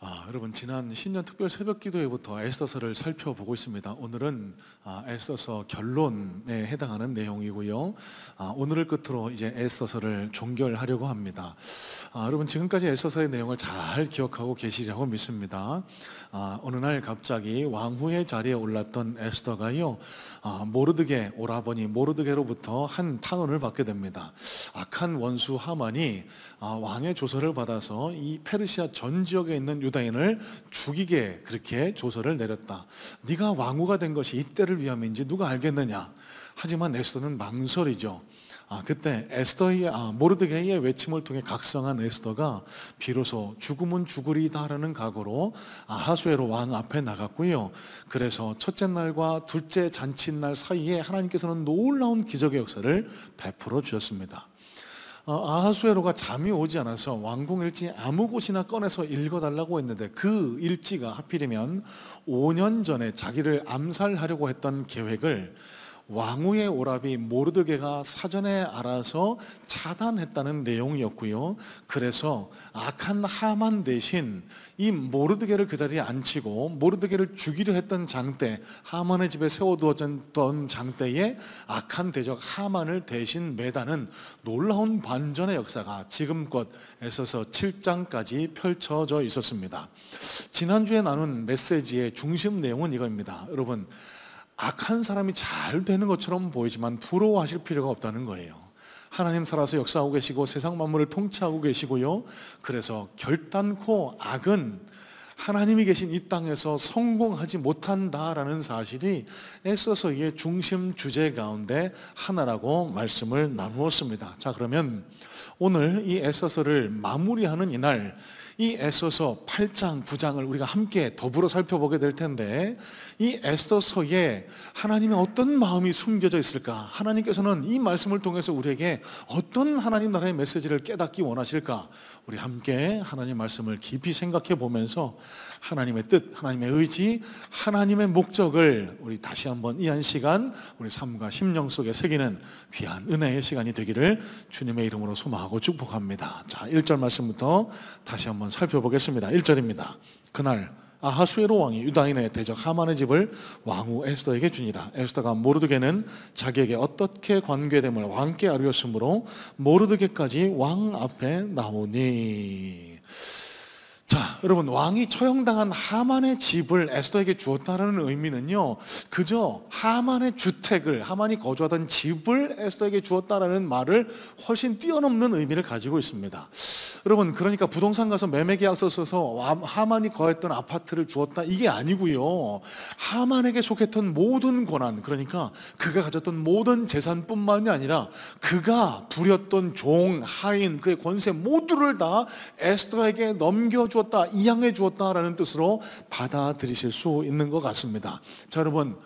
여러분 지난 신년 특별 새벽 기도회부터 에스더서를 살펴보고 있습니다. 오늘은 에스더서 결론에 해당하는 내용이고요. 오늘을 끝으로 이제 에스더서를 종결하려고 합니다. 여러분 지금까지 에스더서의 내용을 잘 기억하고 계시리라고 믿습니다. 어느 날 갑자기 왕후의 자리에 올랐던 에스더가요, 모르드게 오라버니 모르드게로부터 한 탄원을 받게 됩니다. 악한 원수 하만이 왕의 조서를 받아서 이 페르시아 전 지역에 있는 유다인을 죽이게 그렇게 조서를 내렸다. 네가 왕후가 된 것이 이때를 위함인지 누가 알겠느냐. 하지만 에스더는 망설이죠. 그때 모르드게의 외침을 통해 각성한 에스더가 비로소 죽음은 죽으리다라는 각오로 아하수에로 왕 앞에 나갔고요. 그래서 첫째 날과 둘째 잔칫날 사이에 하나님께서는 놀라운 기적의 역사를 베풀어 주셨습니다. 아하수에로가 잠이 오지 않아서 왕궁 일지 아무 곳이나 꺼내서 읽어달라고 했는데 그 일지가 하필이면 5년 전에 자기를 암살하려고 했던 계획을 왕후의 오라비 모르드게가 사전에 알아서 차단했다는 내용이었고요. 그래서 악한 하만 대신 이 모르드게를 그 자리에 앉히고 모르드게를 죽이려 했던 장대, 하만의 집에 세워두었던 장대에 악한 대적 하만을 대신 매다는 놀라운 반전의 역사가 지금껏 에스더서 7장까지 펼쳐져 있었습니다. 지난주에 나눈 메시지의 중심 내용은 이겁니다. 여러분, 악한 사람이 잘 되는 것처럼 보이지만 부러워하실 필요가 없다는 거예요. 하나님 살아서 역사하고 계시고 세상 만물을 통치하고 계시고요. 그래서 결단코 악은 하나님이 계신 이 땅에서 성공하지 못한다라는 사실이 에스더서의 중심 주제 가운데 하나라고 말씀을 나누었습니다. 자, 그러면 오늘 이 에스더서를 마무리하는 이날, 이 에스더서 8장, 9장을 우리가 함께 더불어 살펴보게 될 텐데, 이 에스더서에 하나님의 어떤 마음이 숨겨져 있을까? 하나님께서는 이 말씀을 통해서 우리에게 어떤 하나님 나라의 메시지를 깨닫기 원하실까? 우리 함께 하나님 말씀을 깊이 생각해 보면서 하나님의 뜻, 하나님의 의지, 하나님의 목적을 우리 다시 한번 이 한 시간 우리 삶과 심령 속에 새기는 귀한 은혜의 시간이 되기를 주님의 이름으로 소망하고 축복합니다. 자, 1절 말씀부터 다시 한번 살펴보겠습니다. 1절입니다. 그날 아하수에로 왕이 유다인의 대적 하만의 집을 왕후 에스더에게 주니라. 에스더가 모르드게는 자기에게 어떻게 관계됨을 왕께 알렸으므로 모르드게까지 왕 앞에 나오니. 자, 여러분, 왕이 처형당한 하만의 집을 에스더에게 주었다는 의미는요, 그저 하만의 주택을, 하만이 거주하던 집을 에스더에게 주었다라는 말을 훨씬 뛰어넘는 의미를 가지고 있습니다. 여러분, 그러니까 부동산 가서 매매 계약서 써서 하만이 거했던 아파트를 주었다, 이게 아니고요. 하만에게 속했던 모든 권한, 그러니까 그가 가졌던 모든 재산뿐만이 아니라 그가 부렸던 종, 하인, 그의 권세 모두를 다 에스더에게 넘겨주었다, 이양해 주었다라는 뜻으로 받아들이실 수 있는 것 같습니다. 자, 여러분,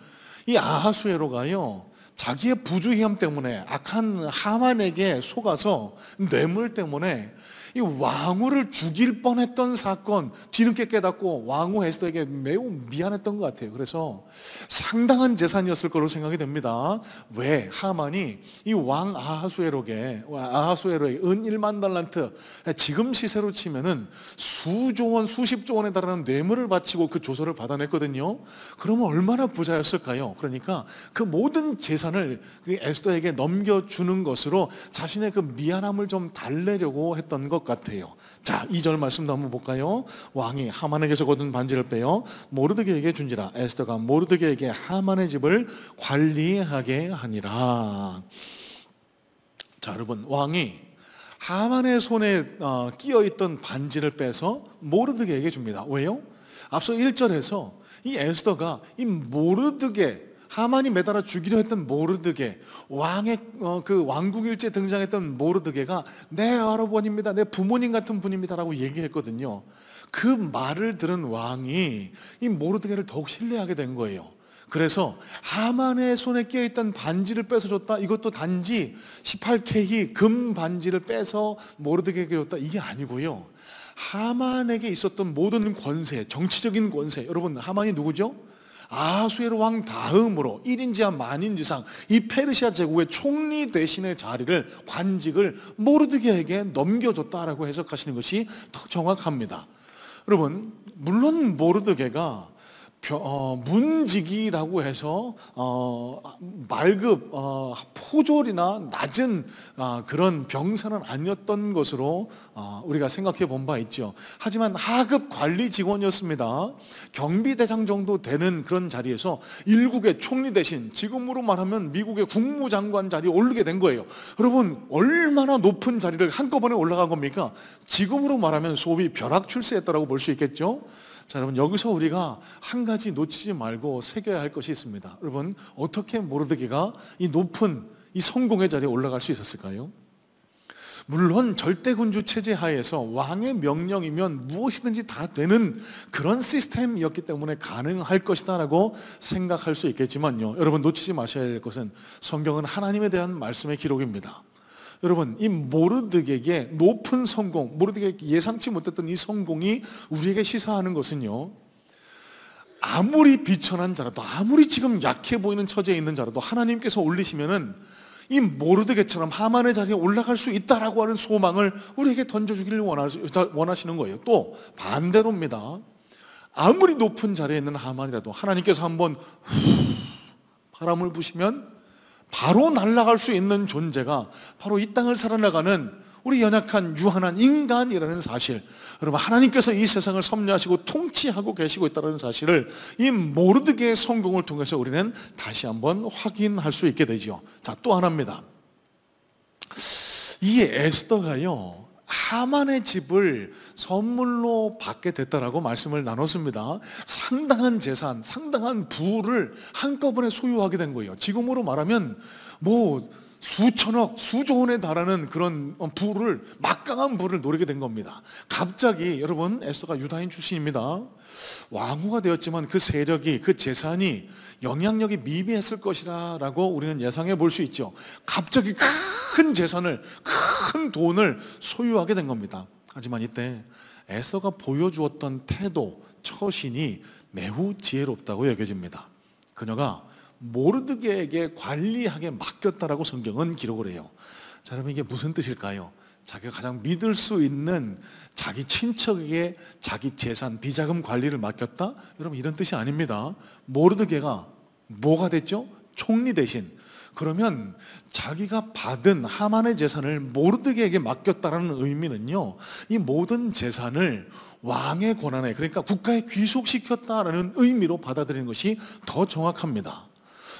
이 아하수에로가요, 자기의 부주의함 때문에 악한 하만에게 속아서 뇌물 때문에 이 왕후를 죽일 뻔했던 사건, 뒤늦게 깨닫고 왕후 에스더에게 매우 미안했던 것 같아요. 그래서 상당한 재산이었을 걸로 생각이 됩니다. 왜? 하만이 이 왕 아하수에로의 은 1만 달란트, 지금 시세로 치면은 수조 원, 수십조 원에 달하는 뇌물을 바치고 그 조서를 받아냈거든요. 그러면 얼마나 부자였을까요? 그러니까 그 모든 재산을 에스더에게 넘겨주는 것으로 자신의 그 미안함을 좀 달래려고 했던 것 같아요. 자, 2절 말씀도 한번 볼까요? 왕이 하만에게서 거둔 반지를 빼어 모르드게에게 준지라. 에스더가 모르드게에게 하만의 집을 관리하게 하니라. 자, 여러분, 왕이 하만의 손에 끼어있던 반지를 빼서 모르드게에게 줍니다. 왜요? 앞서 1절에서 이 에스더가 이 모르드게, 하만이 매달아 죽이려 했던 모르드게, 왕의 그 왕국 일지에 등장했던 모르드게가 내 여러분입니다, 내 부모님 같은 분입니다라고 얘기했거든요. 그 말을 들은 왕이 이 모르드게를 더욱 신뢰하게 된 거예요. 그래서 하만의 손에 끼어있던 반지를 뺏어줬다, 이것도 단지 18K 금 반지를 빼서 모르드게에게 줬다, 이게 아니고요. 하만에게 있었던 모든 권세, 정치적인 권세, 여러분, 하만이 누구죠? 아하수에로 왕 다음으로 1인지하 만인지상 이 페르시아 제국의 총리 대신의 자리를, 관직을 모르드게에게 넘겨줬다라고 해석하시는 것이 더 정확합니다. 여러분, 물론 모르드게가 문지기라고 해서 말급 포졸이나 낮은 그런 병사는 아니었던 것으로 우리가 생각해 본 바 있죠. 하지만 하급 관리 직원이었습니다. 경비대장 정도 되는 그런 자리에서 일국의 총리 대신, 지금으로 말하면 미국의 국무장관 자리에 오르게 된 거예요. 여러분, 얼마나 높은 자리를 한꺼번에 올라간 겁니까? 지금으로 말하면 소위 벼락출세했다라고 볼 수 있겠죠. 자, 여러분, 여기서 우리가 한 가지 놓치지 말고 새겨야 할 것이 있습니다. 여러분, 어떻게 모르드게가 이 높은 이 성공의 자리에 올라갈 수 있었을까요? 물론 절대군주 체제 하에서 왕의 명령이면 무엇이든지 다 되는 그런 시스템이었기 때문에 가능할 것이다 라고 생각할 수 있겠지만요, 여러분, 놓치지 마셔야 될 것은 성경은 하나님에 대한 말씀의 기록입니다. 여러분, 이 모르드게에게 높은 성공, 모르드게에게 예상치 못했던 이 성공이 우리에게 시사하는 것은요, 아무리 비천한 자라도, 아무리 지금 약해 보이는 처지에 있는 자라도 하나님께서 올리시면은 이 모르드게처럼 하만의 자리에 올라갈 수 있다라고 하는 소망을 우리에게 던져주기를 원하시는 거예요. 또 반대로입니다. 아무리 높은 자리에 있는 하만이라도 하나님께서 한번 바람을 부시면 바로 날아갈 수 있는 존재가 바로 이 땅을 살아나가는 우리 연약한 유한한 인간이라는 사실, 여러분, 하나님께서 이 세상을 섭리하시고 통치하고 계시고 있다는 사실을 이 모르드게의 성공을 통해서 우리는 다시 한번 확인할 수 있게 되죠. 자, 또 하나입니다. 이 에스더가요, 하만의 집을 선물로 받게 됐다라고 말씀을 나눴습니다. 상당한 재산, 상당한 부를 한꺼번에 소유하게 된 거예요. 지금으로 말하면 뭐 수천억, 수조원에 달하는 그런 부를, 막강한 부를 노리게 된 겁니다. 갑자기, 여러분, 에스더가 유다인 출신입니다. 왕후가 되었지만 그 세력이, 그 재산이, 영향력이 미비했을 것이라고 우리는 예상해 볼 수 있죠. 갑자기 큰 재산을, 큰 돈을 소유하게 된 겁니다. 하지만 이때 에스더가 보여주었던 태도, 처신이 매우 지혜롭다고 여겨집니다. 그녀가 모르드게에게 관리하게 맡겼다라고 성경은 기록을 해요. 자, 여러분, 이게 무슨 뜻일까요? 자기가 가장 믿을 수 있는 자기 친척에게 자기 재산, 비자금 관리를 맡겼다? 여러분, 이런 뜻이 아닙니다. 모르드게가 뭐가 됐죠? 총리 대신. 그러면 자기가 받은 하만의 재산을 모르드게에게 맡겼다는 의미는요, 이 모든 재산을 왕의 권한에, 그러니까 국가에 귀속시켰다라는 의미로 받아들이는 것이 더 정확합니다.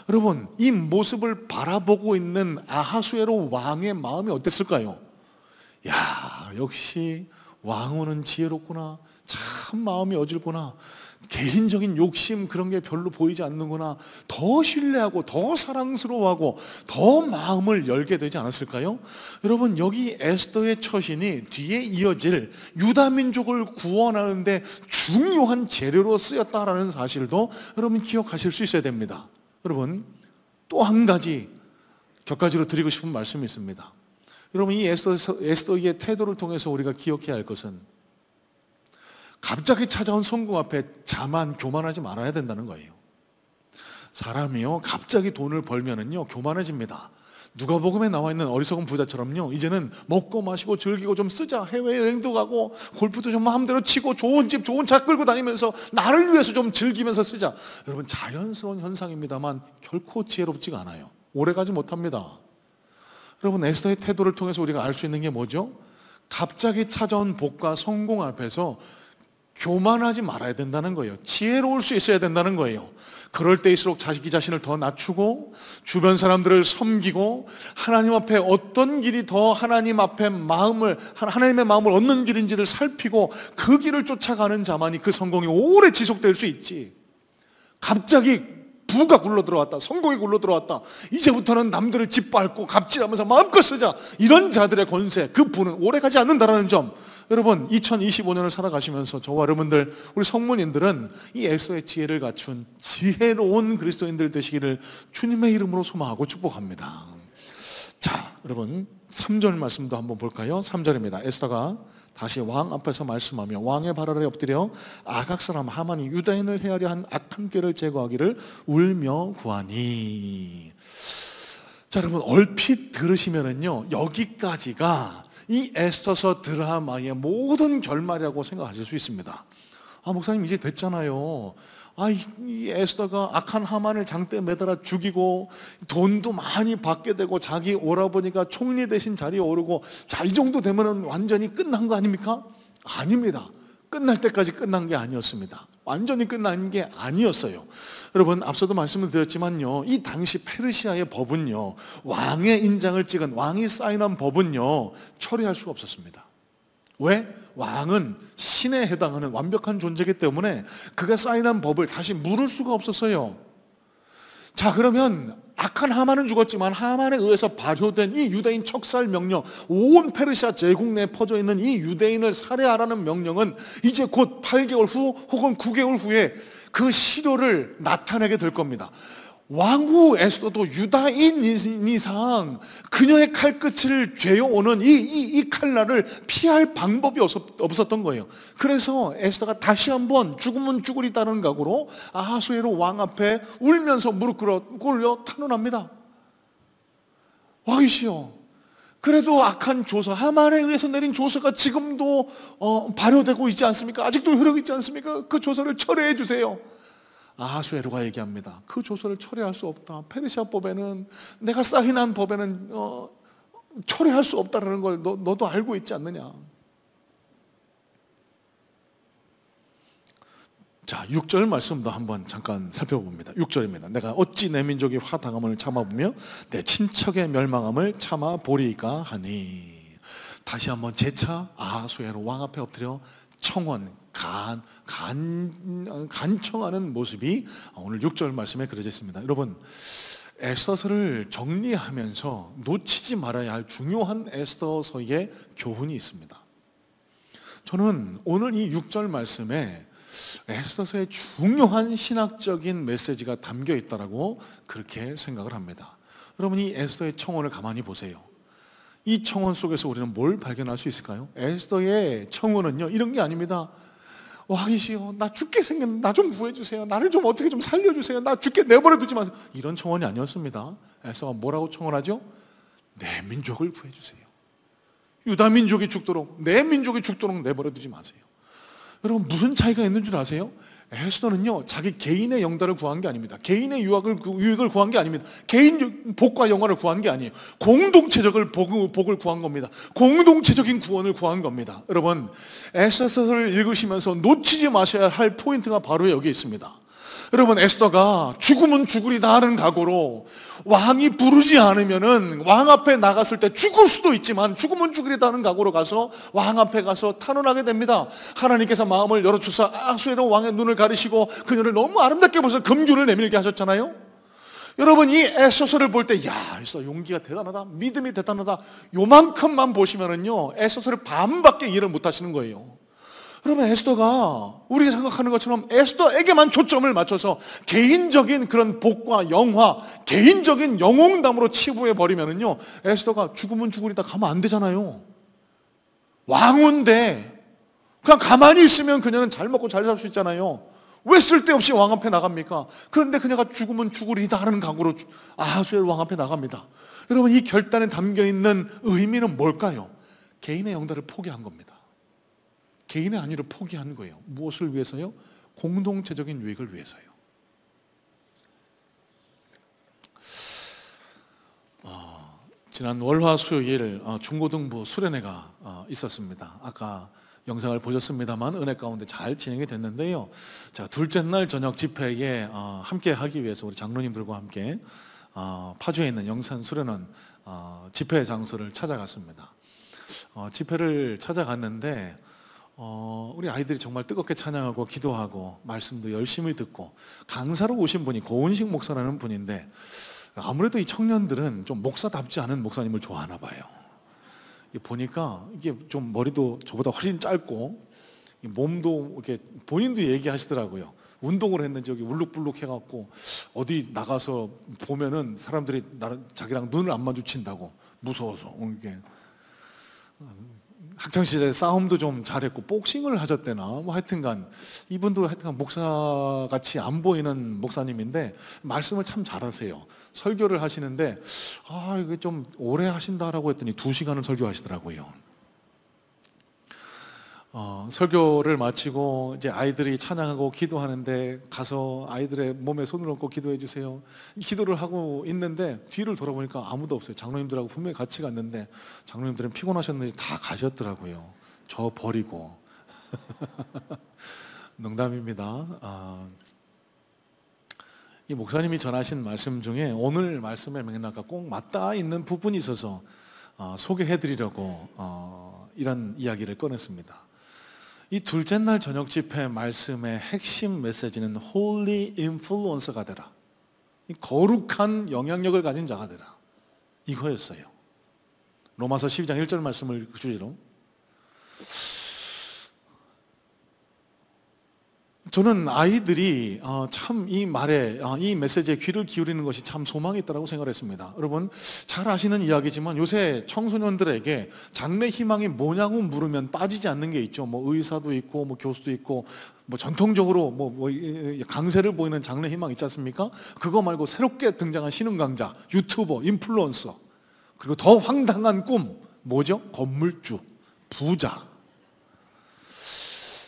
여러분, 이 모습을 바라보고 있는 아하수에로 왕의 마음이 어땠을까요? 야, 역시 왕후는 지혜롭구나, 참 마음이 어질구나, 개인적인 욕심 그런 게 별로 보이지 않는구나, 더 신뢰하고 더 사랑스러워하고 더 마음을 열게 되지 않았을까요? 여러분, 여기 에스더의 처신이 뒤에 이어질 유다 민족을 구원하는데 중요한 재료로 쓰였다라는 사실도 여러분 기억하실 수 있어야 됩니다. 여러분, 또 한 가지 곁가지로 드리고 싶은 말씀이 있습니다. 여러분, 이 에스더의 태도를 통해서 우리가 기억해야 할 것은 갑자기 찾아온 성공 앞에 자만, 교만하지 말아야 된다는 거예요. 사람이요, 갑자기 돈을 벌면은요, 교만해집니다. 누가복음에 나와 있는 어리석은 부자처럼요, 이제는 먹고 마시고 즐기고 좀 쓰자, 해외여행도 가고 골프도 좀 마음대로 치고 좋은 집 좋은 차 끌고 다니면서 나를 위해서 좀 즐기면서 쓰자. 여러분, 자연스러운 현상입니다만 결코 지혜롭지가 않아요. 오래가지 못합니다. 여러분, 에스더의 태도를 통해서 우리가 알 수 있는 게 뭐죠? 갑자기 찾아온 복과 성공 앞에서 교만하지 말아야 된다는 거예요. 지혜로울 수 있어야 된다는 거예요. 그럴 때일수록 자기 자신을 더 낮추고 주변 사람들을 섬기고 하나님 앞에 어떤 길이 더 하나님 앞에 하나님의 마음을 얻는 길인지를 살피고 그 길을 쫓아가는 자만이 그 성공이 오래 지속될 수 있지. 갑자기 부가 굴러 들어왔다, 성공이 굴러 들어왔다, 이제부터는 남들을 짓밟고 갑질하면서 마음껏 쓰자, 이런 자들의 권세, 그 부는 오래가지 않는다는 점, 여러분, 2025년을 살아가시면서 저와 여러분들, 우리 성문인들은 이 에스더의 지혜를 갖춘 지혜로운 그리스도인들 되시기를 주님의 이름으로 소망하고 축복합니다. 자, 여러분, 3절 말씀도 한번 볼까요? 3절입니다. 에스더가 다시 왕 앞에서 말씀하며 왕의 발 아래 엎드려 아각 사람 하만이 유다인을 해하려 한 악한 꾀를 제거하기를 울며 구하니. 자, 여러분, 얼핏 들으시면은요, 여기까지가 이 에스더서 드라마의 모든 결말이라고 생각하실 수 있습니다. 목사님 이제 됐잖아요. 이 에스더가 악한 하만을 장대에 매달아 죽이고 돈도 많이 받게 되고 자기 오라버니가 총리 대신 자리에 오르고, 자, 이 정도 되면은 완전히 끝난 거 아닙니까? 아닙니다. 끝날 때까지 끝난 게 아니었습니다. 완전히 끝난 게 아니었어요. 여러분, 앞서도 말씀을 드렸지만요, 이 당시 페르시아의 법은요, 왕의 인장을 찍은, 왕이 사인한 법은요 처리할 수가 없었습니다. 왜? 왕은 신에 해당하는 완벽한 존재이기 때문에 그가 사인한 법을 다시 물을 수가 없었어요. 자, 그러면 악한 하만은 죽었지만 하만에 의해서 발효된 이 유대인 척살 명령, 온 페르시아 제국 내에 퍼져 있는 이 유대인을 살해하라는 명령은 이제 곧 8개월 후 혹은 9개월 후에 그 실효를 나타내게 될 겁니다. 왕후 에스더도 유다인 이상 그녀의 칼끝을 죄어오는 이 칼날을 피할 방법이 없었던 거예요. 그래서 에스더가 다시 한번 죽으면 죽으리다는 각오로 아하수에로 왕 앞에 울면서 무릎 꿇려 탄원합니다. 왕이시여, 그래도 악한 조서, 하만에 의해서 내린 조서가 지금도 발효되고 있지 않습니까? 아직도 효력이 있지 않습니까? 그 조서를 철회해 주세요. 아하수에로가 얘기합니다. 그 조서를 철회할 수 없다. 페르시아 법에는, 내가 사인한 법에는 철회할 수 없다는 걸 너도 알고 있지 않느냐. 자, 6절 말씀도 한번 잠깐 살펴봅니다. 6절입니다. 내가 어찌 내 민족이 화당함을 참아보며 내 친척의 멸망함을 참아보리까 하니. 다시 한번 재차 아하수에로 왕 앞에 엎드려 청원, 간청하는 모습이 오늘 6절 말씀에 그려져 있습니다. 여러분, 에스더서를 정리하면서 놓치지 말아야 할 중요한 에스더서의 교훈이 있습니다. 저는 오늘 이 6절 말씀에 에스더서의 중요한 신학적인 메시지가 담겨 있다고 그렇게 생각을 합니다. 여러분, 이 에스더의 청원을 가만히 보세요. 이 청원 속에서 우리는 뭘 발견할 수 있을까요? 에스더의 청원은요, 이런 게 아닙니다. 왕이시여, 나 죽게 생겼는데 나 좀 구해주세요. 나를 좀 어떻게 좀 살려주세요. 나 죽게 내버려 두지 마세요. 이런 청원이 아니었습니다. 에스더가 뭐라고 청원하죠? 내 민족을 구해주세요. 유다 민족이 죽도록, 내 민족이 죽도록 내버려 두지 마세요. 여러분, 무슨 차이가 있는 줄 아세요? 에스더는요, 자기 개인의 영달을 구한 게 아닙니다. 개인의 유익을 구한 게 아닙니다. 개인 복과 영화를 구한 게 아니에요. 공동체적인 복을 구한 겁니다. 공동체적인 구원을 구한 겁니다. 여러분, 에스더서를 읽으시면서 놓치지 마셔야 할 포인트가 바로 여기 있습니다. 여러분, 에스더가 죽으면 죽으리다 하는 각오로 왕이 부르지 않으면은 왕 앞에 나갔을 때 죽을 수도 있지만 죽으면 죽으리다 하는 각오로 가서 왕 앞에 가서 탄원하게 됩니다. 하나님께서 마음을 열어주셔서 아하수에로 왕의 눈을 가리시고 그녀를 너무 아름답게 보셔서 금주를 내밀게 하셨잖아요. 여러분, 이 에스더서를 볼 때, 야, 에스더 용기가 대단하다, 믿음이 대단하다, 요만큼만 보시면은요, 에스더서를 반밖에 이해를 못 하시는 거예요. 그러면 에스더가 우리가 생각하는 것처럼 에스더에게만 초점을 맞춰서 개인적인 그런 복과 영화, 개인적인 영웅담으로 치부해 버리면은요, 에스더가 죽으면 죽으리다 가면 안 되잖아요. 왕인데 그냥 가만히 있으면 그녀는 잘 먹고 잘 살 수 있잖아요. 왜 쓸데없이 왕 앞에 나갑니까? 그런데 그녀가 죽으면 죽으리다 하는 각오로 아하수에로 왕 앞에 나갑니다. 여러분, 이 결단에 담겨있는 의미는 뭘까요? 개인의 영달을 포기한 겁니다. 개인의 안위를 포기한 거예요. 무엇을 위해서요? 공동체적인 유익을 위해서요. 지난 월화수요일 중고등부 수련회가 있었습니다. 아까 영상을 보셨습니다만 은혜 가운데 잘 진행이 됐는데요. 자, 둘째 날 저녁 집회에 함께 하기 위해서 우리 장로님들과 함께 파주에 있는 영산 수련원 집회 장소를 찾아갔습니다. 집회를 찾아갔는데 우리 아이들이 정말 뜨겁게 찬양하고 기도하고 말씀도 열심히 듣고, 강사로 오신 분이 고은식 목사라는 분인데 아무래도 이 청년들은 좀 목사답지 않은 목사님을 좋아하나 봐요. 보니까 이게 좀 머리도 저보다 훨씬 짧고 몸도 이렇게 본인도 얘기하시더라고요. 운동을 했는지 여기 울룩불룩 해갖고 어디 나가서 보면은 사람들이 자기랑 눈을 안 마주친다고 무서워서. 이게 학창시절에 싸움도 좀 잘했고 복싱을 하셨대나 뭐 하여튼간 이분도 하여튼간 목사같이 안 보이는 목사님인데 말씀을 참 잘하세요. 설교를 하시는데 이게 좀 오래 하신다라고 했더니 2시간을 설교하시더라고요. 설교를 마치고 이제 아이들이 찬양하고 기도하는데 가서 아이들의 몸에 손을 얹고 기도해 주세요. 기도를 하고 있는데 뒤를 돌아보니까 아무도 없어요. 장로님들하고 분명히 같이 갔는데 장로님들은 피곤하셨는지 다 가셨더라고요. 저 버리고. 농담입니다. 이 목사님이 전하신 말씀 중에 오늘 말씀의 맥락과 꼭 맞닿아 있는 부분이 있어서 소개해 드리려고 이런 이야기를 꺼냈습니다. 이 둘째 날 저녁 집회 말씀의 핵심 메시지는 Holy Influencer가 되라, 이 거룩한 영향력을 가진 자가 되라, 이거였어요. 로마서 12장 1절 말씀을 주제로 저는 아이들이 참 이 말에, 이 메시지에 귀를 기울이는 것이 참 소망이 있다고 생각을 했습니다. 여러분 잘 아시는 이야기지만 요새 청소년들에게 장래 희망이 뭐냐고 물으면 빠지지 않는 게 있죠. 뭐 의사도 있고 뭐 교수도 있고 뭐 전통적으로 뭐 강세를 보이는 장래 희망 있지 않습니까? 그거 말고 새롭게 등장한 신흥 강자, 유튜버, 인플루언서, 그리고 더 황당한 꿈 뭐죠? 건물주, 부자.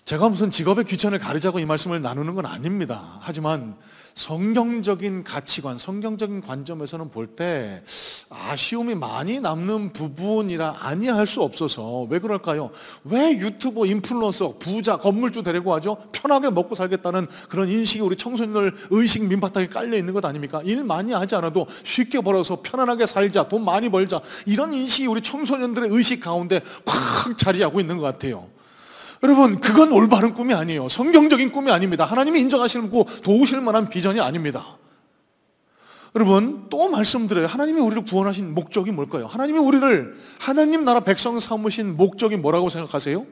제가 무슨 직업의 귀천을 가르자고 이 말씀을 나누는 건 아닙니다. 하지만 성경적인 가치관, 성경적인 관점에서는 볼 때 아쉬움이 많이 남는 부분이라 아니할 수 없어서. 왜 그럴까요? 왜 유튜버, 인플루언서, 부자, 건물주 데리고 하죠? 편하게 먹고 살겠다는 그런 인식이 우리 청소년들 의식 민바탕에 깔려 있는 것 아닙니까? 일 많이 하지 않아도 쉽게 벌어서 편안하게 살자, 돈 많이 벌자, 이런 인식이 우리 청소년들의 의식 가운데 꽉 자리하고 있는 것 같아요. 여러분 그건 올바른 꿈이 아니에요. 성경적인 꿈이 아닙니다. 하나님이 인정하시고 도우실 만한 비전이 아닙니다. 여러분 또 말씀드려요. 하나님이 우리를 구원하신 목적이 뭘까요? 하나님이 우리를 하나님 나라 백성 삼으신 목적이 뭐라고 생각하세요?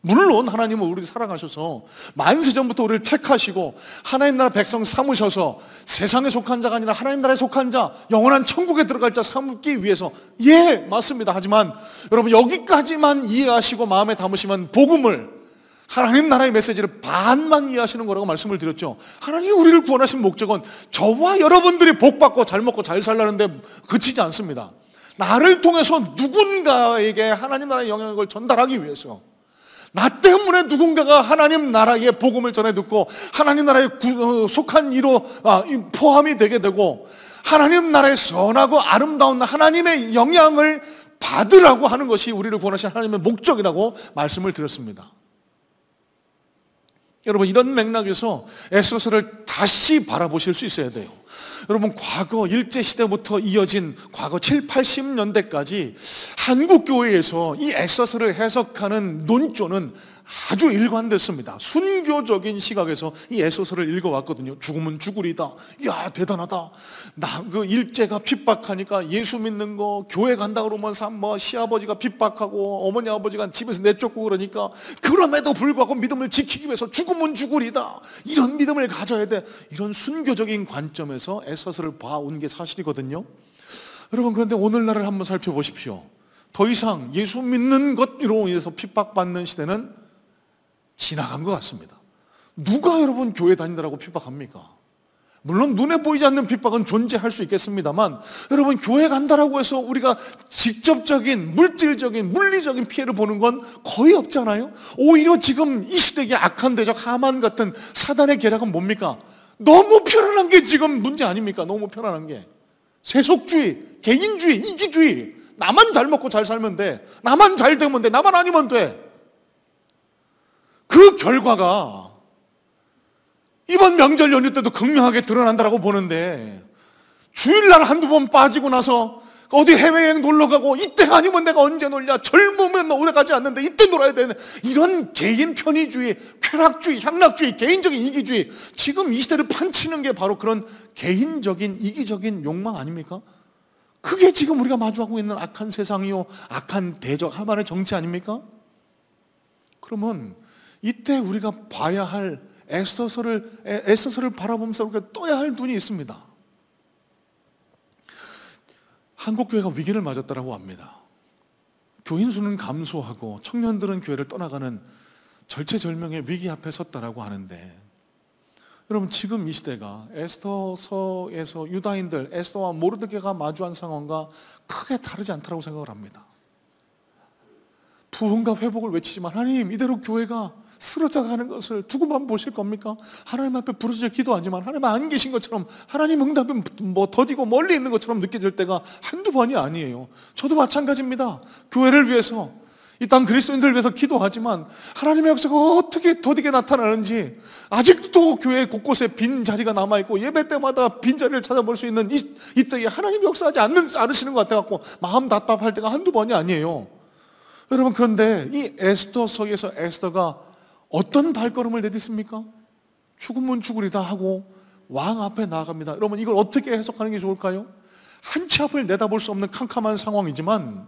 물론 하나님은 우리를 사랑하셔서 만세전부터 우리를 택하시고 하나님 나라 백성 삼으셔서 세상에 속한 자가 아니라 하나님 나라에 속한 자, 영원한 천국에 들어갈 자 삼기 위해서, 예 맞습니다. 하지만 여러분 여기까지만 이해하시고 마음에 담으시면 복음을, 하나님 나라의 메시지를 반만 이해하시는 거라고 말씀을 드렸죠. 하나님이 우리를 구원하신 목적은 저와 여러분들이 복받고 잘 먹고 잘 살라는데 그치지 않습니다. 나를 통해서 누군가에게 하나님 나라의 영향력을 전달하기 위해서, 나 때문에 누군가가 하나님 나라의 복음을 전해 듣고 하나님 나라에 속한 이로 포함이 되게 되고 하나님 나라의 선하고 아름다운 하나님의 영향을 받으라고 하는 것이 우리를 구원하신 하나님의 목적이라고 말씀을 드렸습니다. 여러분 이런 맥락에서 에스더서를 다시 바라보실 수 있어야 돼요. 여러분 과거 일제시대부터 이어진 과거 7, 80년대까지 한국교회에서 이 에스더서를 해석하는 논조는 아주 일관됐습니다. 순교적인 시각에서 이 에스더서를 읽어왔거든요. 죽으면 죽으리다. 야 대단하다. 나 그 일제가 핍박하니까 예수 믿는 거, 교회 간다 그러면 시아버지가 핍박하고 어머니 아버지가 집에서 내쫓고 그러니까 그럼에도 불구하고 믿음을 지키기 위해서 죽으면 죽으리다. 이런 믿음을 가져야 돼. 이런 순교적인 관점에서 에스더서를 봐온 게 사실이거든요. 여러분 그런데 오늘날을 한번 살펴보십시오. 더 이상 예수 믿는 것으로 인해서 핍박받는 시대는 지나간 것 같습니다. 누가 여러분 교회 다닌다라고 핍박합니까? 물론 눈에 보이지 않는 핍박은 존재할 수 있겠습니다만 여러분 교회 간다라고 해서 우리가 직접적인 물질적인 물리적인 피해를 보는 건 거의 없잖아요. 오히려 지금 이 시대의 악한 대적 하만 같은 사단의 계략은 뭡니까? 너무 편안한 게 지금 문제 아닙니까? 너무 편안한 게 세속주의, 개인주의, 이기주의. 나만 잘 먹고 잘 살면 돼. 나만 잘 되면 돼. 나만 아니면 돼. 그 결과가 이번 명절 연휴 때도 극명하게 드러난다고 보는데, 주일날 한두 번 빠지고 나서 어디 해외여행 놀러 가고 이때가 아니면 내가 언제 놀냐, 젊으면 오래 가지 않는데 이때 놀아야 되는 이런 개인 편의주의, 쾌락주의, 향락주의, 개인적인 이기주의, 지금 이 시대를 판치는 게 바로 그런 개인적인 이기적인 욕망 아닙니까? 그게 지금 우리가 마주하고 있는 악한 세상이요, 악한 대적 하만의 정치 아닙니까? 그러면 이때 우리가 봐야 할 에스더서를 바라보면서 우리가 떠야 할 눈이 있습니다. 한국교회가 위기를 맞았다고 합니다. 교인 수는 감소하고 청년들은 교회를 떠나가는 절체절명의 위기 앞에 섰다라고 하는데, 여러분 지금 이 시대가 에스더서에서 유다인들, 에스더와 모르드게가 마주한 상황과 크게 다르지 않다고 생각을 합니다. 부흥과 회복을 외치지만 하나님, 이대로 교회가 쓰러져가는 것을 두고만 보실 겁니까? 하나님 앞에 부르짖어 기도하지만 하나님 안 계신 것처럼, 하나님 응답이 더디고 멀리 있는 것처럼 느껴질 때가 한두 번이 아니에요. 저도 마찬가지입니다. 교회를 위해서, 이 땅 그리스도인들을 위해서 기도하지만 하나님의 역사가 어떻게 더디게 나타나는지, 아직도 교회 곳곳에 빈 자리가 남아있고 예배 때마다 빈 자리를 찾아볼 수 있는 이 때에 하나님이 역사하지 않으시는 것 같아갖고 마음 답답할 때가 한두 번이 아니에요. 여러분, 그런데 이 에스더서에서 에스더가 어떤 발걸음을 내딛습니까? 죽으면 죽으리다 하고 왕 앞에 나아갑니다. 여러분, 이걸 어떻게 해석하는 게 좋을까요? 한 치 앞을 내다볼 수 없는 캄캄한 상황이지만,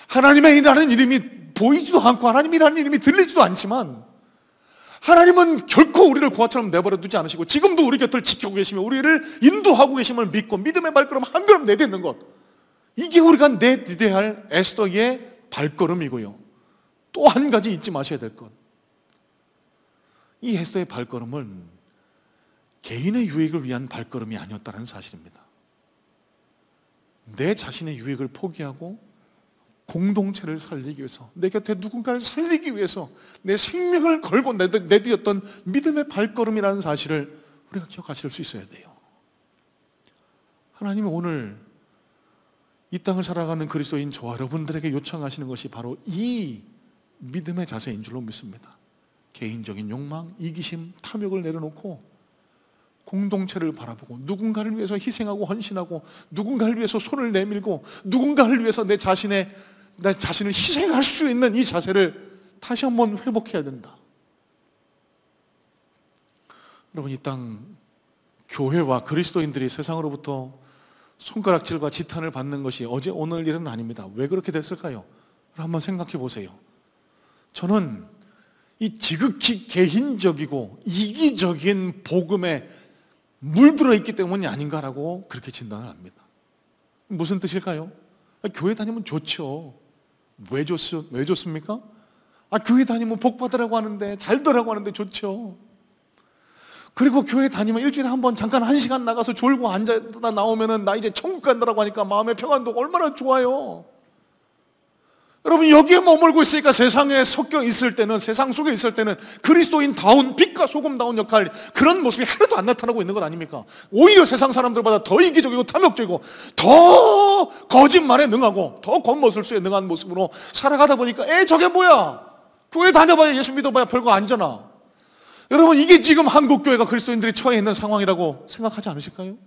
하나님의 일하는 이름이 보이지도 않고 하나님이라는 이름이 들리지도 않지만, 하나님은 결코 우리를 고아처럼 내버려 두지 않으시고 지금도 우리 곁을 지키고 계시며 우리를 인도하고 계심을 믿고 믿음의 발걸음 한 걸음 내딛는 것, 이게 우리가 내딛어야 할 에스더의 발걸음이고요. 또 한 가지 잊지 마셔야 될 것, 이 에스더의 발걸음은 개인의 유익을 위한 발걸음이 아니었다는 사실입니다. 내 자신의 유익을 포기하고 공동체를 살리기 위해서, 내 곁에 누군가를 살리기 위해서 내 생명을 걸고 내디뎠던 믿음의 발걸음이라는 사실을 우리가 기억하실 수 있어야 돼요. 하나님은 오늘 이 땅을 살아가는 그리스도인 저와 여러분들에게 요청하시는 것이 바로 이 믿음의 자세인 줄로 믿습니다. 개인적인 욕망, 이기심, 탐욕을 내려놓고 공동체를 바라보고 누군가를 위해서 희생하고 헌신하고 누군가를 위해서 손을 내밀고 누군가를 위해서 내 자신을 희생할 수 있는 이 자세를 다시 한번 회복해야 된다. 여러분, 이 땅 교회와 그리스도인들이 세상으로부터 손가락질과 지탄을 받는 것이 어제 오늘 일은 아닙니다. 왜 그렇게 됐을까요? 한번 생각해 보세요. 저는 이 지극히 개인적이고 이기적인 복음에 물들어 있기 때문이 아닌가라고 그렇게 진단을 합니다. 무슨 뜻일까요? 교회 다니면 좋죠. 왜 좋습니까? 교회 다니면 복 받으라고 하는데, 잘 되라고 하는데 좋죠. 그리고 교회 다니면 일주일에 한 번 잠깐 1시간 나가서 졸고 앉아다 나오면은 나 이제 천국 간다라고 하니까 마음의 평안도 얼마나 좋아요. 여러분, 여기에 머물고 있으니까 세상에 섞여 있을 때는, 세상 속에 있을 때는 그리스도인다운, 빛과 소금다운 역할, 그런 모습이 하나도 안 나타나고 있는 것 아닙니까? 오히려 세상 사람들보다 더 이기적이고 탐욕적이고 더 거짓말에 능하고 더 겉모술수에 능한 모습으로 살아가다 보니까 저게 뭐야? 교회 다녀봐야, 예수 믿어봐야 별거 아니잖아. 여러분, 이게 지금 한국교회가 그리스도인들이 처해 있는 상황이라고 생각하지 않으실까요?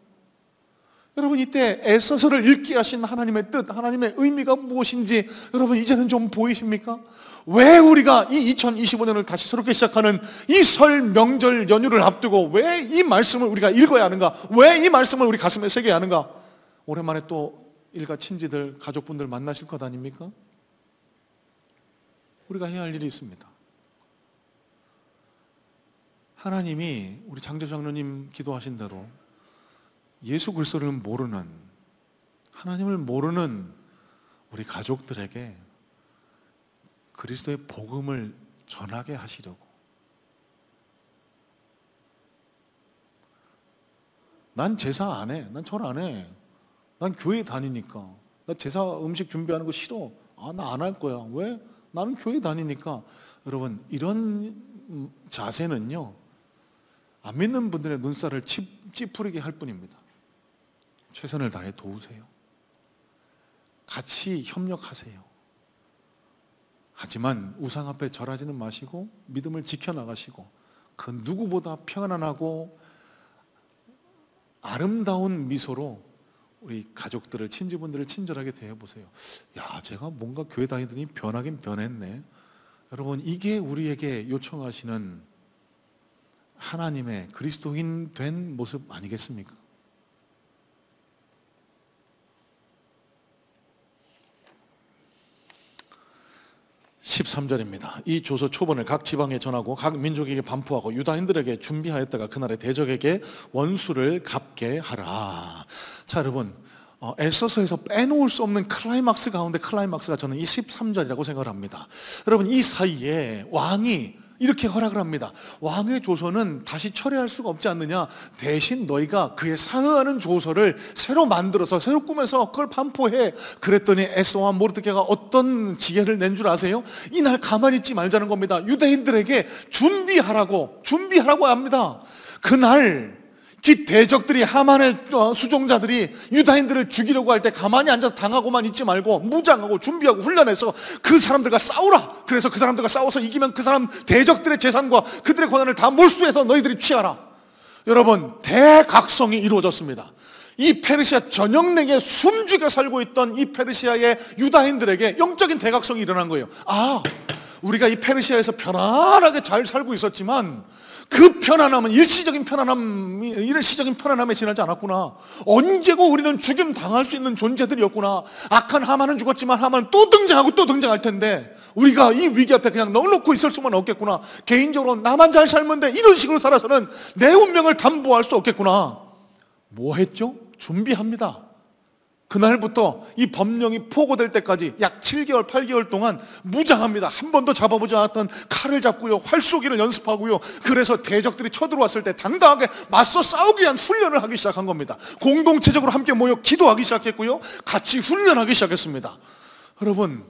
여러분, 이때 에스더서를 읽게 하신 하나님의 뜻, 하나님의 의미가 무엇인지 여러분 이제는 좀 보이십니까? 왜 우리가 이 2025년을 다시 새롭게 시작하는 이 설 명절 연휴를 앞두고 왜 이 말씀을 우리가 읽어야 하는가? 왜 이 말씀을 우리 가슴에 새겨야 하는가? 오랜만에 또 일가 친지들, 가족분들 만나실 것 아닙니까? 우리가 해야 할 일이 있습니다. 하나님이 우리 장재 장로님 기도하신 대로 예수 그리스도를 모르는, 하나님을 모르는 우리 가족들에게 그리스도의 복음을 전하게 하시려고. 난 제사 안 해. 난 절 안 해. 난 교회 다니니까. 나 제사 음식 준비하는 거 싫어. 나 안 할 거야. 왜? 나는 교회 다니니까. 여러분, 이런 자세는요, 안 믿는 분들의 눈살을 찌푸리게 할 뿐입니다. 최선을 다해 도우세요. 같이 협력하세요. 하지만 우상 앞에 절하지는 마시고 믿음을 지켜나가시고 그 누구보다 평안하고 아름다운 미소로 우리 가족들을, 친지분들을 친절하게 대해보세요. 야, 제가 뭔가 교회 다니더니 변하긴 변했네. 여러분, 이게 우리에게 요청하시는 하나님의 그리스도인 된 모습 아니겠습니까? 13절입니다. 이 조서 초본을 각 지방에 전하고 각 민족에게 반포하고 유다인들에게 준비하였다가 그날에 대적에게 원수를 갚게 하라. 자, 여러분, 에스더서에서 빼놓을 수 없는 클라이막스 가운데 클라이막스가 저는 이 13절이라고 생각을 합니다. 여러분, 이 사이에 왕이 이렇게 허락을 합니다. 왕의 조서는 다시 철회할 수가 없지 않느냐. 대신 너희가 그에 상응하는 조서를 새로 만들어서 새로 꾸며서 그걸 반포해. 그랬더니 에스더와 모르드게가 어떤 지혜를 낸 줄 아세요? 이날 가만히 있지 말자는 겁니다. 유대인들에게 준비하라고 합니다. 그날 그 대적들이, 하만의 수종자들이 유다인들을 죽이려고 할 때 가만히 앉아서 당하고만 있지 말고 무장하고 준비하고 훈련해서 그 사람들과 싸우라. 그래서 그 사람들과 싸워서 이기면 그 사람 대적들의 재산과 그들의 권한을 다 몰수해서 너희들이 취하라. 여러분, 대각성이 이루어졌습니다. 이 페르시아 전역내에 숨죽여 살고 있던 이 페르시아의 유다인들에게 영적인 대각성이 일어난 거예요. 아, 우리가 이 페르시아에서 편안하게 잘 살고 있었지만 그 편안함은 일시적인 편안함에 지나지 않았구나. 언제고 우리는 죽임 당할 수 있는 존재들이었구나. 악한 하만은 죽었지만 하만은 또 등장하고 또 등장할 텐데 우리가 이 위기 앞에 그냥 넉넉히 있을 수만 없겠구나. 개인적으로 나만 잘 살면 돼, 이런 식으로 살아서는 내 운명을 담보할 수 없겠구나. 뭐 했죠? 준비합니다. 그날부터 이 법령이 포고될 때까지 약 7개월, 8개월 동안 무장합니다. 한 번도 잡아보지 않았던 칼을 잡고요, 활 쏘기를 연습하고요. 그래서 대적들이 쳐들어왔을 때 당당하게 맞서 싸우기 위한 훈련을 하기 시작한 겁니다. 공동체적으로 함께 모여 기도하기 시작했고요, 같이 훈련하기 시작했습니다. 여러분,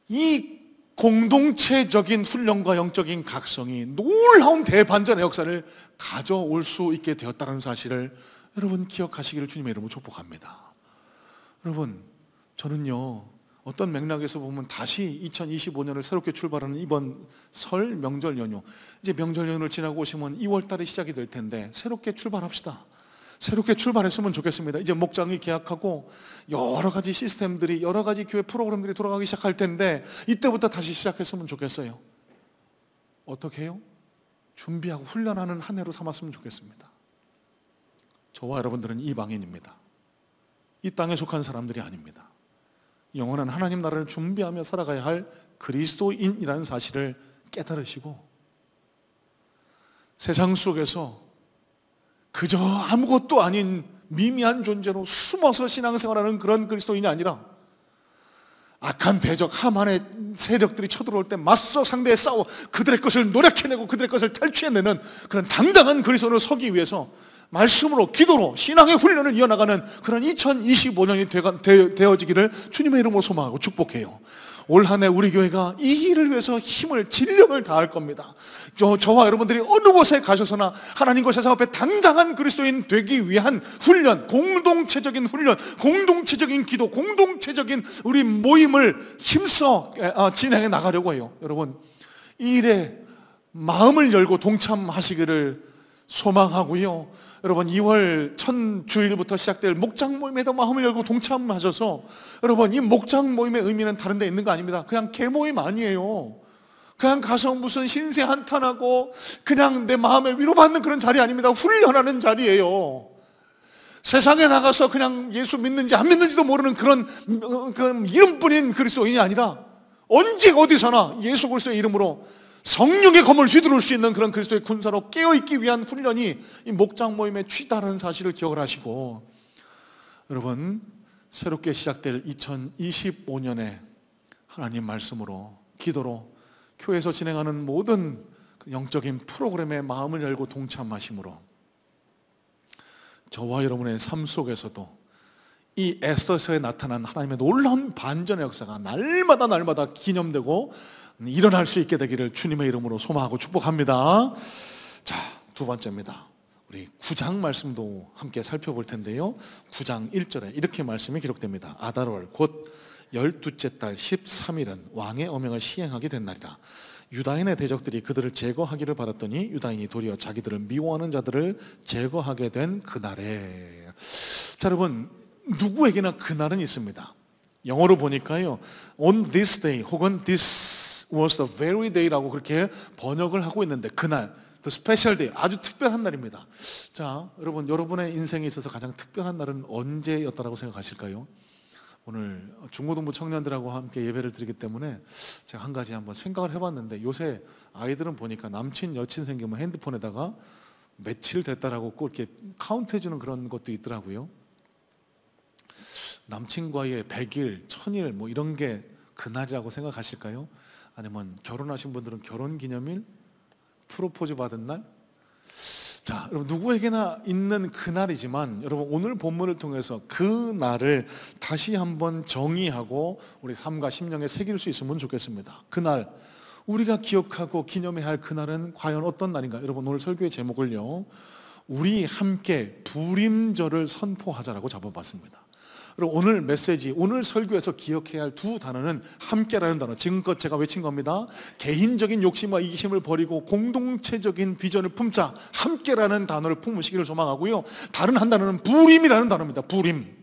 이 공동체적인 훈련과 영적인 각성이 놀라운 대반전의 역사를 가져올 수 있게 되었다는 사실을 여러분 기억하시기를 주님의 이름으로 축복합니다. 여러분, 저는요, 어떤 맥락에서 보면 다시 2025년을 새롭게 출발하는 이번 설 명절 연휴, 이제 명절 연휴를 지나고 오시면 2월 달에 시작이 될 텐데 새롭게 출발합시다. 새롭게 출발했으면 좋겠습니다. 이제 목장이 개학하고 여러 가지 시스템들이, 여러 가지 교회 프로그램들이 돌아가기 시작할 텐데 이때부터 다시 시작했으면 좋겠어요. 어떻게 해요? 준비하고 훈련하는 한 해로 삼았으면 좋겠습니다. 저와 여러분들은 이방인입니다. 이 땅에 속한 사람들이 아닙니다. 영원한 하나님 나라를 준비하며 살아가야 할 그리스도인이라는 사실을 깨달으시고 세상 속에서 그저 아무것도 아닌 미미한 존재로 숨어서 신앙생활하는 그런 그리스도인이 아니라 악한 대적 하만의 세력들이 쳐들어올 때 맞서 상대에 싸워 그들의 것을 노력해내고 그들의 것을 탈취해내는 그런 당당한 그리스도인으로 서기 위해서 말씀으로, 기도로 신앙의 훈련을 이어나가는 그런 2025년이 되어지기를 주님의 이름으로 소망하고 축복해요. 올 한 해 우리 교회가 이 일을 위해서 힘을, 진력을 다할 겁니다. 저와 여러분들이 어느 곳에 가셔서나 하나님과 세상 앞에 당당한 그리스도인 되기 위한 훈련, 공동체적인 훈련, 공동체적인 기도, 공동체적인 우리 모임을 힘써 진행해 나가려고 해요. 여러분, 이 일에 마음을 열고 동참하시기를 소망하고요. 여러분, 2월 첫 주일부터 시작될 목장 모임에도 마음을 열고 동참하셔서, 여러분, 이 목장 모임의 의미는 다른 데 있는 거 아닙니다. 그냥 개모임 아니에요. 그냥 가서 무슨 신세 한탄하고 그냥 내 마음에 위로받는 그런 자리 아닙니다. 훈련하는 자리예요. 세상에 나가서 그냥 예수 믿는지 안 믿는지도 모르는 그런 이름뿐인 그리스도인이 아니라 언제 어디서나 예수 그리스도의 이름으로 성령의 검을 휘두를 수 있는 그런 그리스도의 군사로 깨어있기 위한 훈련이 이 목장 모임의 취다라는 사실을 기억을 하시고, 여러분, 새롭게 시작될 2025년에 하나님 말씀으로, 기도로, 교회에서 진행하는 모든 영적인 프로그램에 마음을 열고 동참하심으로 저와 여러분의 삶 속에서도 이 에스더서에 나타난 하나님의 놀라운 반전의 역사가 날마다 기념되고 일어날 수 있게 되기를 주님의 이름으로 소망하고 축복합니다. 자, 두 번째입니다. 우리 9장 말씀도 함께 살펴볼 텐데요, 9장 1절에 이렇게 말씀이 기록됩니다. 아달월 곧 12째 달 13일은 왕의 어명을 시행하게 된 날이라. 유다인의 대적들이 그들을 제거하기를 받았더니 유다인이 도리어 자기들을 미워하는 자들을 제거하게 된 그날에. 자, 여러분, 누구에게나 그날은 있습니다. 영어로 보니까요, on this day 혹은 this was the very day라고 그렇게 번역을 하고 있는데, 그날, the special day, 아주 특별한 날입니다. 자, 여러분, 여러분의 인생에 있어서 가장 특별한 날은 언제였다라고 생각하실까요? 오늘 중고등부 청년들하고 함께 예배를 드리기 때문에 제가 한 가지 한번 생각을 해봤는데, 요새 아이들은 보니까 남친 여친 생기면 핸드폰에다가 며칠 됐다라고 꼭 이렇게 카운트해주는 그런 것도 있더라고요. 남친과의 100일, 1000일 뭐 이런 게 그날이라고 생각하실까요? 아니면 결혼하신 분들은 결혼기념일, 프로포즈 받은 날. 자, 여러분 누구에게나 있는 그날이지만 여러분 오늘 본문을 통해서 그 날을 다시 한번 정의하고 우리 삶과 심령에 새길 수 있으면 좋겠습니다. 그날 우리가 기억하고 기념해야 할 그날은 과연 어떤 날인가? 여러분 오늘 설교의 제목을요, 우리 함께 부림절을 선포하자라고 잡아봤습니다. 그리고 오늘 메시지, 오늘 설교에서 기억해야 할 두 단어는 함께라는 단어. 지금껏 제가 외친 겁니다. 개인적인 욕심과 이기심을 버리고 공동체적인 비전을 품자. 함께라는 단어를 품으시기를 소망하고요. 다른 한 단어는 부림이라는 단어입니다. 부림.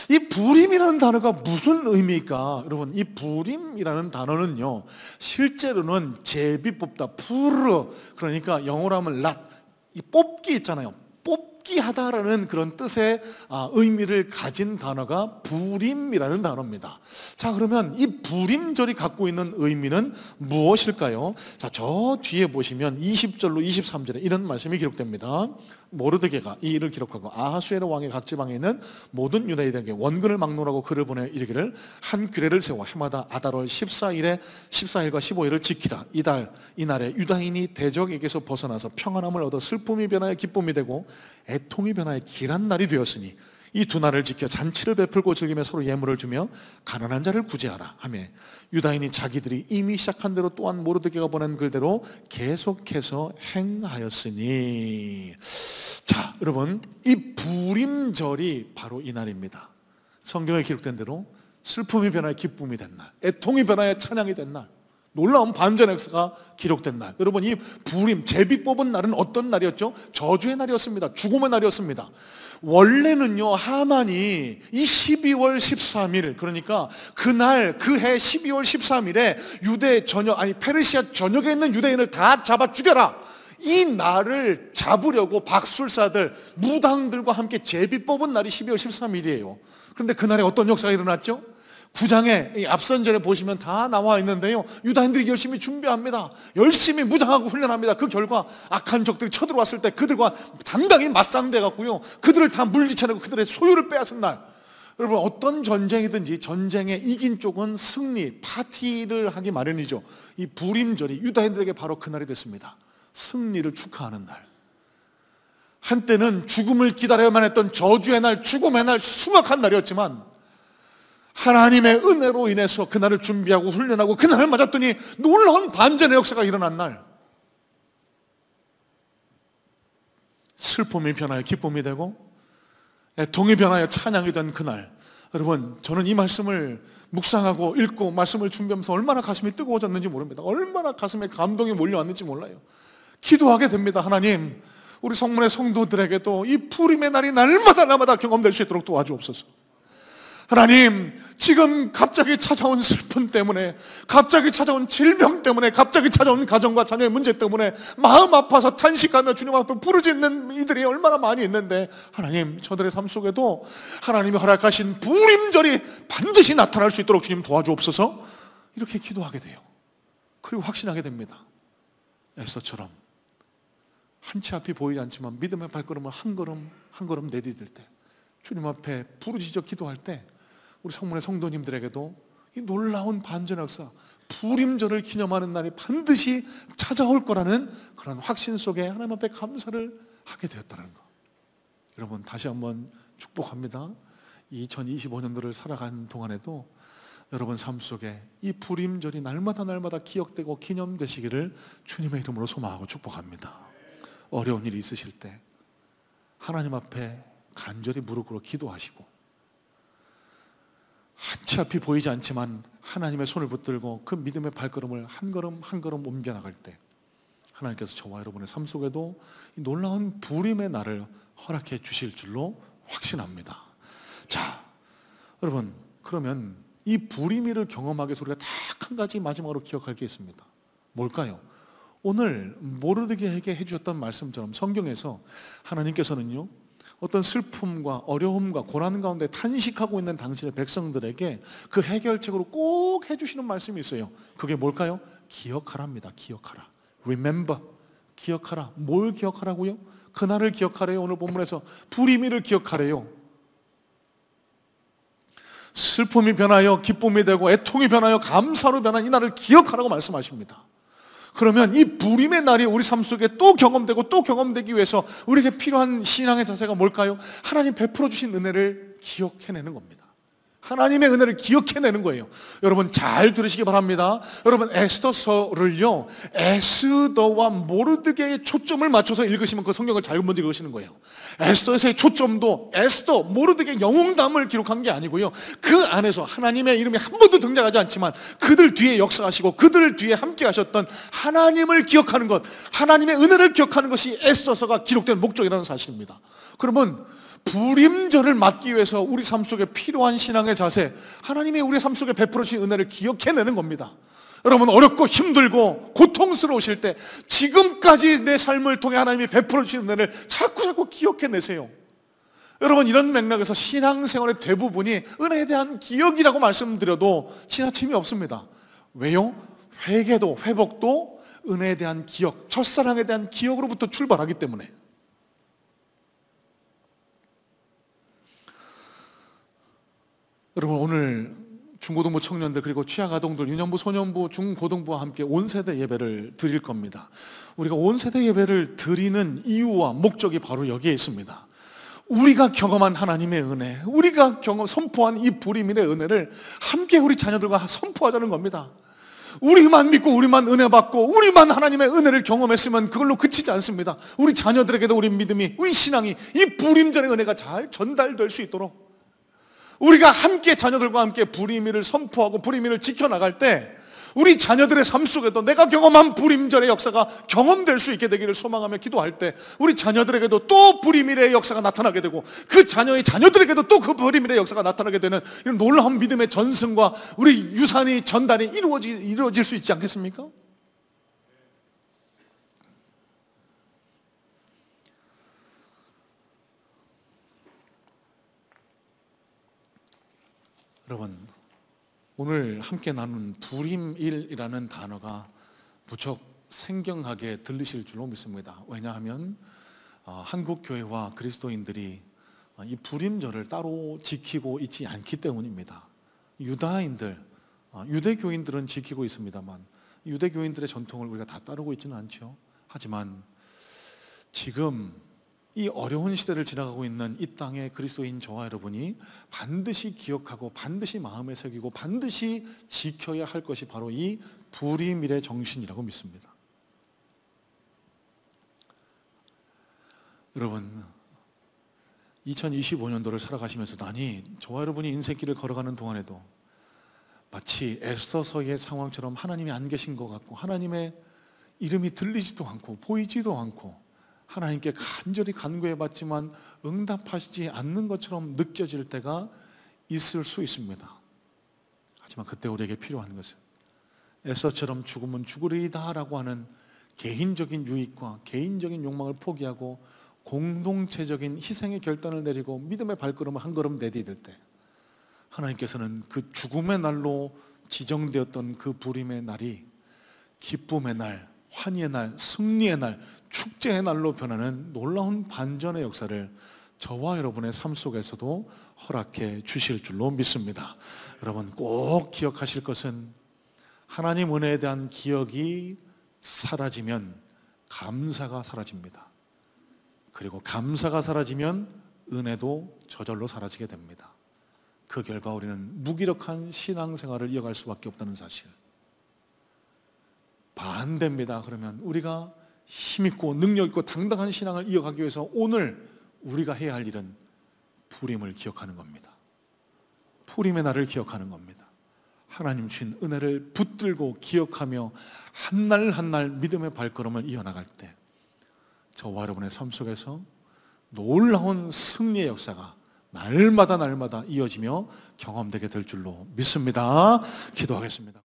이 부림이라는 단어가 무슨 의미일까? 여러분, 이 부림이라는 단어는요, 실제로는 제비 뽑다, 푸르, 그러니까 영어로 하면 랏, 이 뽑기 있잖아요. 뽑기 하다라는 그런 뜻의 의미를 가진 단어가 부림이라는 단어입니다. 자, 그러면 이 부림절이 갖고 있는 의미는 무엇일까요? 자, 저 뒤에 보시면 20절로 23절에 이런 말씀이 기록됩니다. 모르드게가 이 일을 기록하고 아하수에로 왕의 각 지방에 있는 모든 유다인에게 원근을 막론하고 글을 보내 이르기를 한 규례를 세워 해마다 아달월 14일과 15일을 지키라. 이날에 유다인이 대적에게서 벗어나서 평안함을 얻어 슬픔이 변하여 기쁨이 되고 애통이 변하여 길한 날이 되었으니 이 두 날을 지켜 잔치를 베풀고 즐기며 서로 예물을 주며 가난한 자를 구제하라 하며 유다인이 자기들이 이미 시작한 대로 또한 모르드게가 보낸 글대로 계속해서 행하였으니. 자, 여러분, 이 부림절이 바로 이 날입니다. 성경에 기록된 대로 슬픔이 변하여 기쁨이 된 날, 애통이 변하여 찬양이 된 날, 놀라운 반전의 역사가 기록된 날. 여러분, 이 부림, 제비 뽑은 날은 어떤 날이었죠? 저주의 날이었습니다. 죽음의 날이었습니다. 원래는요, 하만이 이 12월 13일, 그러니까 그날 그해 12월 13일에 페르시아 전역에 있는 유대인을 다 잡아 죽여라, 이 날을 잡으려고 박술사들, 무당들과 함께 제비 뽑은 날이 12월 13일이에요. 그런데 그날에 어떤 역사가 일어났죠? 9장에 앞선 절에 보시면 다 나와 있는데요, 유다인들이 열심히 준비합니다. 열심히 무장하고 훈련합니다. 그 결과 악한 적들이 쳐들어왔을 때 그들과 당당히 맞상대 갖고요, 그들을 다 물리쳐내고 그들의 소유를 빼앗은 날. 여러분, 어떤 전쟁이든지 전쟁에 이긴 쪽은 승리, 파티를 하기 마련이죠. 이 부림절이 유다인들에게 바로 그날이 됐습니다. 승리를 축하하는 날. 한때는 죽음을 기다려야만 했던 저주의 날, 죽음의 날, 숭악한 날이었지만 하나님의 은혜로 인해서 그날을 준비하고 훈련하고 그날을 맞았더니 놀라운 반전의 역사가 일어난 날. 슬픔이 변하여 기쁨이 되고 애통이 변하여 찬양이 된 그날. 여러분, 저는 이 말씀을 묵상하고 읽고 말씀을 준비하면서 얼마나 가슴이 뜨거워졌는지 모릅니다. 얼마나 가슴에 감동이 몰려왔는지 몰라요. 기도하게 됩니다. 하나님, 우리 성문의 성도들에게도 이 푸림의 날이 날마다 경험될 수 있도록 도와주옵소서. 하나님, 지금 갑자기 찾아온 슬픔 때문에, 갑자기 찾아온 질병 때문에, 갑자기 찾아온 가정과 자녀의 문제 때문에 마음 아파서 탄식하며 주님 앞에 부르짖는 이들이 얼마나 많이 있는데, 하나님, 저들의 삶 속에도 하나님이 허락하신 부림절이 반드시 나타날 수 있도록 주님 도와주옵소서. 이렇게 기도하게 돼요. 그리고 확신하게 됩니다. 에스더처럼 한 치 앞이 보이지 않지만 믿음의 발걸음을 한 걸음 내디딜 때, 주님 앞에 부르짖어 기도할 때 우리 성문의 성도님들에게도 이 놀라운 반전 역사, 부림절을 기념하는 날이 반드시 찾아올 거라는 그런 확신 속에 하나님 앞에 감사를 하게 되었다는 것. 여러분, 다시 한번 축복합니다. 2025년도를 살아가는 동안에도 여러분 삶 속에 이 부림절이 날마다 기억되고 기념되시기를 주님의 이름으로 소망하고 축복합니다. 어려운 일이 있으실 때 하나님 앞에 간절히 무릎 꿇어 기도하시고, 한 치 앞이 보이지 않지만 하나님의 손을 붙들고 그 믿음의 발걸음을 한 걸음 옮겨나갈 때 하나님께서 저와 여러분의 삶 속에도 이 놀라운 부림의 날을 허락해 주실 줄로 확신합니다. 자, 여러분, 그러면 이 부림이를 경험하기 위해서 우리가 딱 한 가지 마지막으로 기억할 게 있습니다. 뭘까요? 오늘 모르드게에게 해주셨던 말씀처럼 성경에서 하나님께서는요, 어떤 슬픔과 어려움과 고난 가운데 탄식하고 있는 당신의 백성들에게 그 해결책으로 꼭 해주시는 말씀이 있어요. 그게 뭘까요? 기억하랍니다. 기억하라. Remember. 기억하라. 뭘 기억하라고요? 그날을 기억하래요. 오늘 본문에서 부림이를 기억하래요. 슬픔이 변하여 기쁨이 되고 애통이 변하여 감사로 변한 이 날을 기억하라고 말씀하십니다. 그러면 이 부림의 날이 우리 삶 속에 또 경험되고 또 경험되기 위해서 우리에게 필요한 신앙의 자세가 뭘까요? 하나님 베풀어 주신 은혜를 기억해내는 겁니다. 하나님의 은혜를 기억해내는 거예요. 여러분 잘 들으시기 바랍니다. 여러분 에스더서를요, 에스더와 모르드게의 초점을 맞춰서 읽으시면 그 성경을 잘 먼저 읽으시는 거예요. 에스더에서의 초점도 에스더, 모르드게의 영웅담을 기록한 게 아니고요, 그 안에서 하나님의 이름이 한 번도 등장하지 않지만 그들 뒤에 역사하시고 그들 뒤에 함께 하셨던 하나님을 기억하는 것, 하나님의 은혜를 기억하는 것이 에스더서가 기록된 목적이라는 사실입니다. 그러면 불임절을 맞기 위해서 우리 삶 속에 필요한 신앙의 자세, 하나님이 우리 삶 속에 베풀어 주신 은혜를 기억해내는 겁니다. 여러분 어렵고 힘들고 고통스러우실 때 지금까지 내 삶을 통해 하나님이 베풀어 주신 은혜를 자꾸 기억해내세요. 여러분 이런 맥락에서 신앙생활의 대부분이 은혜에 대한 기억이라고 말씀드려도 지나침이 없습니다. 왜요? 회개도 회복도 은혜에 대한 기억, 첫사랑에 대한 기억으로부터 출발하기 때문에. 여러분 오늘 중고등부 청년들 그리고 취약아동들, 유년부, 소년부, 중고등부와 함께 온세대 예배를 드릴 겁니다. 우리가 온세대 예배를 드리는 이유와 목적이 바로 여기에 있습니다. 우리가 경험한 하나님의 은혜, 우리가 선포한 이 불임일의 은혜를 함께 우리 자녀들과 선포하자는 겁니다. 우리만 믿고 우리만 은혜 받고 우리만 하나님의 은혜를 경험했으면 그걸로 그치지 않습니다. 우리 자녀들에게도 우리 믿음이, 우리 신앙이 이 불임전의 은혜가 잘 전달될 수 있도록 우리가 함께 자녀들과 함께 불임일을 선포하고 불임일을 지켜나갈 때 우리 자녀들의 삶 속에도 내가 경험한 불임절의 역사가 경험될 수 있게 되기를 소망하며 기도할 때 우리 자녀들에게도 또 불임일의 역사가 나타나게 되고 그 자녀의 자녀들에게도 또 그 불임일의 역사가 나타나게 되는 이런 놀라운 믿음의 전승과 우리 유산이 전달이 이루어질 수 있지 않겠습니까? 여러분 오늘 함께 나눈 불임일이라는 단어가 무척 생경하게 들리실 줄로 믿습니다. 왜냐하면 한국 교회와 그리스도인들이 이 불임절을 따로 지키고 있지 않기 때문입니다. 유다인들, 유대교인들은 지키고 있습니다만 유대교인들의 전통을 우리가 다 따르고 있지는 않죠. 하지만 지금 이 어려운 시대를 지나가고 있는 이 땅의 그리스도인 저와 여러분이 반드시 기억하고 반드시 마음에 새기고 반드시 지켜야 할 것이 바로 이 불임일의 정신이라고 믿습니다. 여러분 2025년도를 살아가시면서 아니 저와 여러분이 인생길을 걸어가는 동안에도 마치 에스더서의 상황처럼 하나님이 안 계신 것 같고 하나님의 이름이 들리지도 않고 보이지도 않고 하나님께 간절히 간구해봤지만 응답하시지 않는 것처럼 느껴질 때가 있을 수 있습니다. 하지만 그때 우리에게 필요한 것은 에스더처럼 죽으면 죽으리이다 라고 하는 개인적인 유익과 개인적인 욕망을 포기하고 공동체적인 희생의 결단을 내리고 믿음의 발걸음을 한 걸음 내디딜 때 하나님께서는 그 죽음의 날로 지정되었던 그 불임의 날이 기쁨의 날, 환희의 날, 승리의 날, 축제의 날로 변하는 놀라운 반전의 역사를 저와 여러분의 삶 속에서도 허락해 주실 줄로 믿습니다. 여러분 꼭 기억하실 것은 하나님 은혜에 대한 기억이 사라지면 감사가 사라집니다. 그리고 감사가 사라지면 은혜도 저절로 사라지게 됩니다. 그 결과 우리는 무기력한 신앙생활을 이어갈 수밖에 없다는 사실. 반대입니다. 그러면 우리가 힘있고 능력있고 당당한 신앙을 이어가기 위해서 오늘 우리가 해야 할 일은 불임을 기억하는 겁니다. 불임의 날을 기억하는 겁니다. 하나님 주신 은혜를 붙들고 기억하며 한 날 한 날 믿음의 발걸음을 이어나갈 때 저와 여러분의 삶 속에서 놀라운 승리의 역사가 날마다 이어지며 경험되게 될 줄로 믿습니다. 기도하겠습니다.